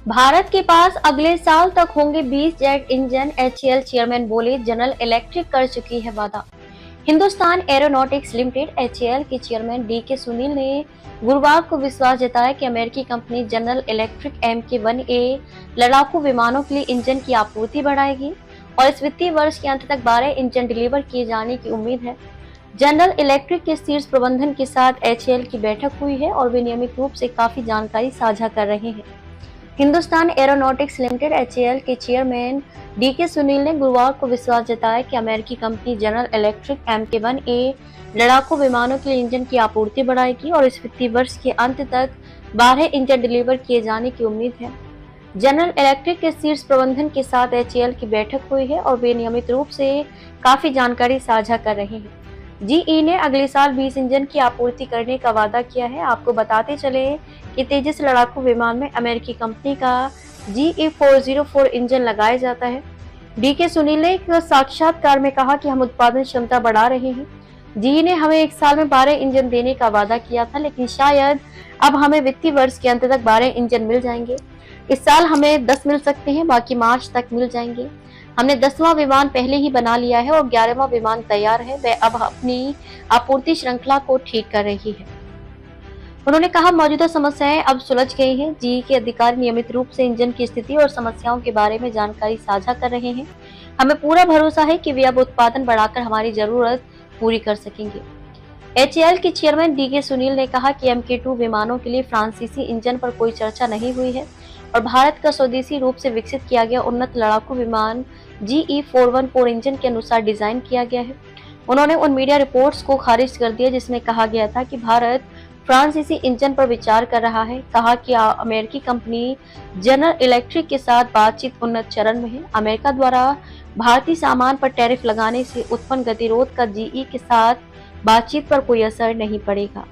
भारत के पास अगले साल तक होंगे 20 जेट इंजन, एचएएल चेयरमैन बोले जनरल इलेक्ट्रिक कर चुकी है वादा। हिंदुस्तान एरोनॉटिक्स लिमिटेड एचएएल के चेयरमैन डीके सुनील ने गुरुवार को विश्वास जताया कि अमेरिकी कंपनी जनरल इलेक्ट्रिक MK-1A लड़ाकू विमानों के लिए इंजन की आपूर्ति बढ़ाएगी और इस वित्तीय वर्ष के अंत तक 12 इंजन डिलीवर किए जाने की उम्मीद है। जनरल इलेक्ट्रिक के शीर्ष प्रबंधन के साथ एचएएल की बैठक हुई है और वे नियमित रूप से काफी जानकारी साझा कर रहे हैं। हिंदुस्तान एरोनॉटिक्स लिमिटेड एचएएल के चेयरमैन डीके सुनील ने गुरुवार को विश्वास जताया कि अमेरिकी कंपनी जनरल इलेक्ट्रिक MK-1A लड़ाकू विमानों के लिए इंजन की आपूर्ति बढ़ाएगी और इस वित्तीय वर्ष के अंत तक 12 इंजन डिलीवर किए जाने की उम्मीद है। जनरल इलेक्ट्रिक के शीर्ष प्रबंधन के साथ एचएएल की बैठक हुई है और वे नियमित रूप से काफी जानकारी साझा कर रहे हैं। जीई ने अगले साल 20 इंजन की आपूर्ति करने का वादा किया है। आपको बताते चले कि तेजस लड़ाकू विमान में अमेरिकी कंपनी का GE-404 इंजन लगाया जाता है। डीके सुनील ने एक साक्षात्कार में कहा कि हम उत्पादन क्षमता बढ़ा रहे हैं। जीई ने हमें एक साल में 12 इंजन देने का वादा किया था, लेकिन शायद अब हमें वित्तीय वर्ष के अंत तक 12 इंजन मिल जाएंगे। इस साल हमें 10 मिल सकते हैं, बाकी मार्च तक मिल जाएंगे। हमने 10वां विमान पहले ही बना लिया है और 11वां विमान तैयार है। वह अब अपनी आपूर्ति श्रृंखला को ठीक कर रही है। उन्होंने कहा, मौजूदा समस्याएं अब सुलझ गई हैं। जीई के अधिकारी नियमित रूप से इंजन की स्थिति और समस्याओं के बारे में जानकारी साझा कर रहे हैं। हमें पूरा भरोसा है कि वे अब उत्पादन बढ़ाकर हमारी जरूरत पूरी कर सकेंगे। एचएएल के चेयरमैन डीके सुनील ने कहा कि MK-2 विमानों के लिए फ्रांसीसी इंजन पर कोई चर्चा नहीं हुई है और भारत का स्वदेशी रूप से विकसित किया गया उन्नत लड़ाकू विमान GE-414 इंजन के अनुसार डिजाइन किया गया है। उन्होंने उन मीडिया रिपोर्ट्स को खारिज कर दिया जिसमें कहा गया था कि भारत फ्रांसीसी इंजन पर विचार कर रहा है। कहा कि अमेरिकी कंपनी जनरल इलेक्ट्रिक के साथ बातचीत उन्नत चरण में है। अमेरिका द्वारा भारतीय सामान पर टैरिफ लगाने से उत्पन्न गतिरोध का जीई के साथ बातचीत पर कोई असर नहीं पड़ेगा।